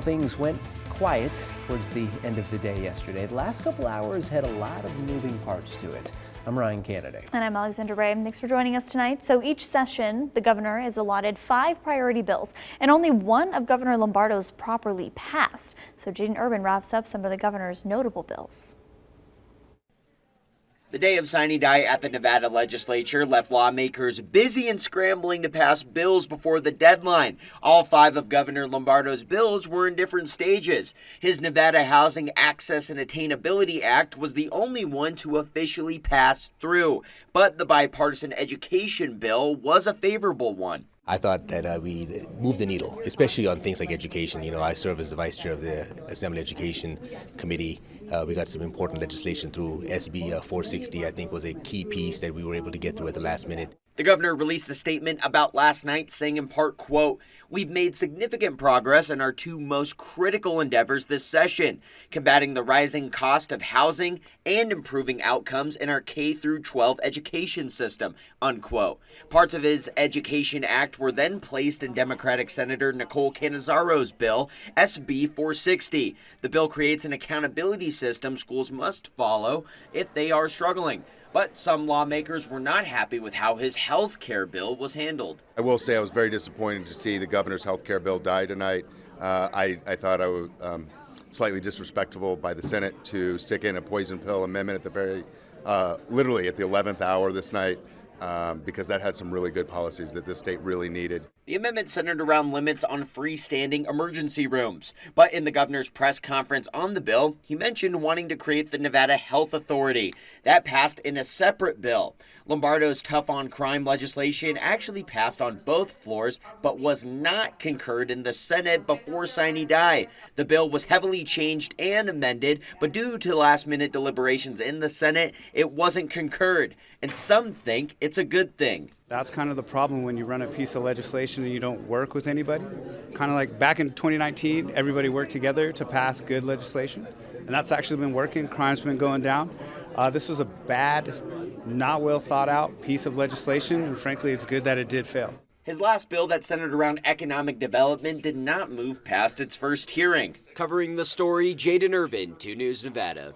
Things went quiet towards the end of the day yesterday. The last couple hours had a lot of moving parts to it. I'm Ryan Kennedy. And I'm Alexandra Ray. Thanks for joining us tonight. So each session, the governor is allotted 5 priority bills, and only one of Governor Lombardo's properly passed. So Jaden Urban wraps up some of the governor's notable bills. The day of sine die at the Nevada Legislature left lawmakers busy and scrambling to pass bills before the deadline. All 5 of Governor Lombardo's bills were in different stages. His Nevada Housing Access and Attainability Act was the only one to officially pass through, but the bipartisan education bill was a favorable one. I thought that we moved the needle, especially on things like education. You know, I serve as the vice chair of the Assembly Education Committee. We got some important legislation through SB 460, I think was a key piece that we were able to get through at the last minute. The governor released a statement about last night saying in part, quote, "We've made significant progress in our 2 most critical endeavors this session, combating the rising cost of housing and improving outcomes in our K through 12 education system," unquote. Parts of his Education Act were then placed in Democratic Senator Nicole Canizaro's bill, SB 460. The bill creates an accountability system schools must follow if they are struggling. But some lawmakers were not happy with how his health care bill was handled. I will say I was very disappointed to see the governor's health care bill die tonight. I thought I was slightly disrespectful by the Senate to stick in a poison pill amendment at the very, literally at the 11th hour this night, because that had some really good policies that this state really needed. The amendment centered around limits on freestanding emergency rooms. But in the governor's press conference on the bill, he mentioned wanting to create the Nevada Health Authority. That passed in a separate bill. Lombardo's tough on crime legislation actually passed on both floors, but was not concurred in the Senate before sine die. The bill was heavily changed and amended, but due to last-minute deliberations in the Senate, it wasn't concurred. And some think it's a good thing. That's kind of the problem when you run a piece of legislation and you don't work with anybody. Kind of like back in 2019, everybody worked together to pass good legislation. And that's actually been working. Crime's been going down. This was a bad, not well thought out piece of legislation. And frankly, it's good that it did fail. His last bill that centered around economic development did not move past its first hearing. Covering the story, Jaden Urban, 2 News Nevada.